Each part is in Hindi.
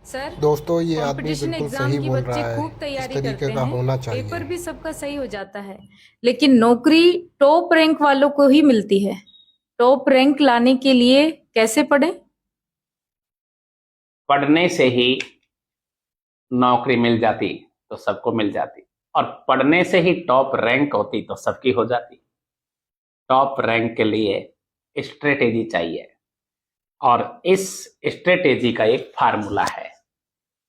सर, दोस्तों ये आदमी कंपटीशन बिल्कुल एग्जाम सही की बोल बच्चे रहा है। खूब इस तैयारी तरीके करते का हैं। होना पेपर चाहिए। भी सबका सही हो जाता है, लेकिन नौकरी टॉप रैंक वालों को ही मिलती है। टॉप रैंक लाने के लिए कैसे पढ़ें? पढ़ने से ही नौकरी मिल जाती तो सबको मिल जाती, और पढ़ने से ही टॉप रैंक होती तो सबकी हो जाती। टॉप रैंक के लिए स्ट्रेटेजी चाहिए, और इस स्ट्रेटेजी का एक फार्मूला है।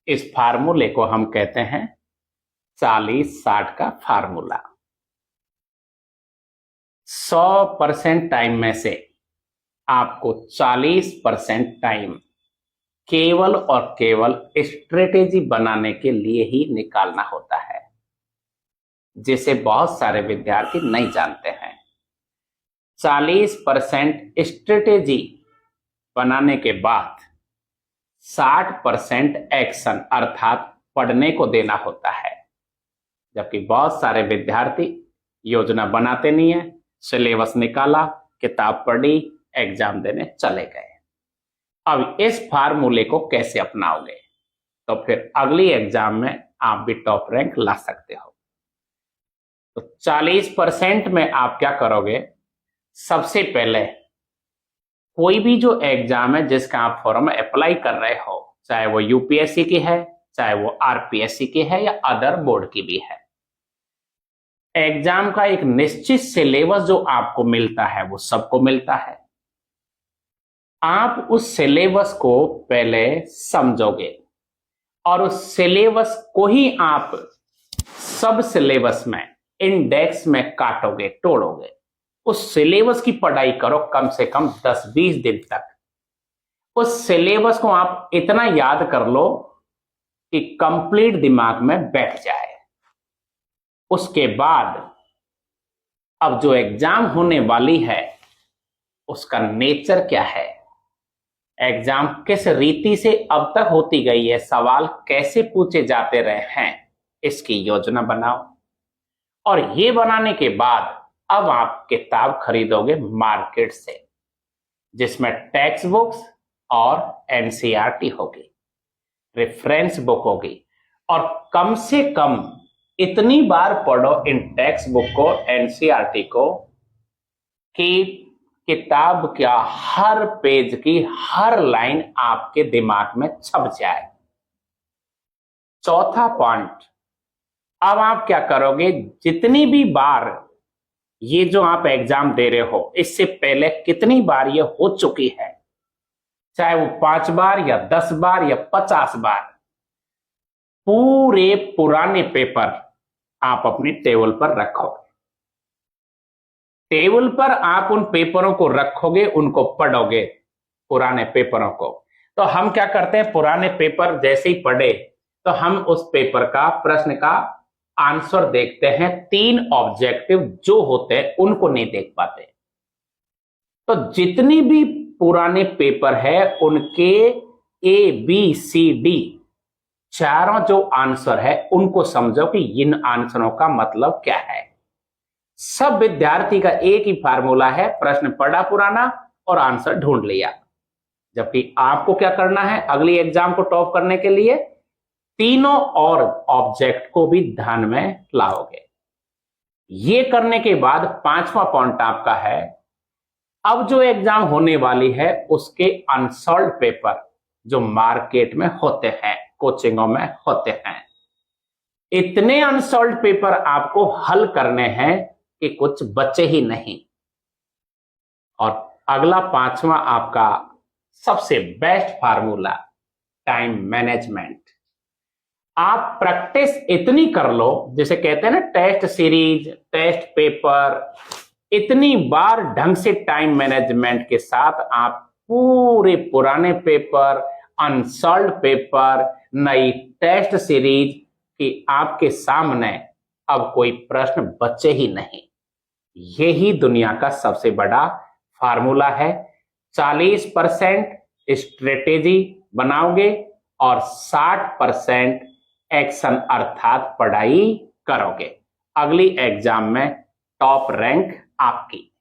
इस फार्मूले को हम कहते हैं 40-60 का फार्मूला। 100% टाइम में से आपको 40% टाइम केवल और केवल स्ट्रेटेजी बनाने के लिए ही निकालना होता है, जिसे बहुत सारे विद्यार्थी नहीं जानते हैं। 40% स्ट्रेटेजी बनाने के बाद 60% एक्शन अर्थात पढ़ने को देना होता है, जबकि बहुत सारे विद्यार्थी योजना बनाते नहीं है, सिलेबस निकाला, किताब पढ़ी, एग्जाम देने चले गए। अब इस फार्मूले को कैसे अपनाओगे तो फिर अगली एग्जाम में आप भी टॉप रैंक ला सकते हो। तो 40% में आप क्या करोगे? सबसे पहले कोई भी जो एग्जाम है जिसका आप फॉर्म अप्लाई कर रहे हो, चाहे वो यूपीएससी की है, चाहे वो आरपीएससी की है या अदर बोर्ड की भी है, एग्जाम का एक निश्चित सिलेबस जो आपको मिलता है वो सबको मिलता है। आप उस सिलेबस को पहले समझोगे और उस सिलेबस को ही आप सब सिलेबस में इंडेक्स में काटोगे, तोड़ोगे। उस सिलेबस की पढ़ाई करो कम से कम 10-20 दिन तक। उस सिलेबस को आप इतना याद कर लो कि कंप्लीट दिमाग में बैठ जाए। उसके बाद अब जो एग्जाम होने वाली है उसका नेचर क्या है, एग्जाम किस रीति से अब तक होती गई है, सवाल कैसे पूछे जाते रहे हैं, इसकी योजना बनाओ। और ये बनाने के बाद अब आप किताब खरीदोगे मार्केट से, जिसमें टेक्स्ट बुक्स और एनसीईआरटी होगी, रेफरेंस बुक होगी। और कम से कम इतनी बार पढ़ो इन टेक्स्ट बुक को, एनसीईआरटी को, कि किताब का हर पेज की हर लाइन आपके दिमाग में छप जाए। चौथा पॉइंट, अब आप क्या करोगे? जितनी भी बार ये जो आप एग्जाम दे रहे हो, इससे पहले कितनी बार ये हो चुकी है, चाहे वो 5 बार या 10 बार या 50 बार, पूरे पुराने पेपर आप अपनी टेबल पर रखो। टेबल पर आप उन पेपरों को रखोगे, उनको पढ़ोगे, पुराने पेपरों को। तो हम क्या करते हैं, पुराने पेपर जैसे ही पढ़े तो हम उस पेपर का प्रश्न का आंसर देखते हैं। 3 ऑब्जेक्टिव जो होते हैं उनको नहीं देख पाते। तो जितनी भी पुराने पेपर है उनके ए बी सी डी चारों जो आंसर है उनको समझो कि इन आंसरों का मतलब क्या है। सब विद्यार्थी का एक ही फार्मूला है, प्रश्न पढ़ा पुराना और आंसर ढूंढ लिया। जबकि आपको क्या करना है, अगली एग्जाम को टॉप करने के लिए तीनों और ऑब्जेक्ट को भी ध्यान में लाओगे। ये करने के बाद 5वां पॉइंट आपका है, अब जो एग्जाम होने वाली है उसके अनसॉल्व पेपर जो मार्केट में होते हैं, कोचिंगों में होते हैं, इतने अनसॉल्व पेपर आपको हल करने हैं कि कुछ बचे ही नहीं। और अगला 5वां आपका सबसे बेस्ट फार्मूला, टाइम मैनेजमेंट। आप प्रैक्टिस इतनी कर लो, जैसे कहते हैं ना, टेस्ट सीरीज, टेस्ट पेपर, इतनी बार ढंग से टाइम मैनेजमेंट के साथ आप पूरे पुराने पेपर, अनसॉल्व पेपर, नई टेस्ट सीरीज कि आपके सामने अब कोई प्रश्न बचे ही नहीं। यही दुनिया का सबसे बड़ा फार्मूला है। 40% स्ट्रेटेजी बनाओगे और 60% एक्शन अर्थात पढ़ाई करोगे। अगली एग्जाम में टॉप रैंक आपकी।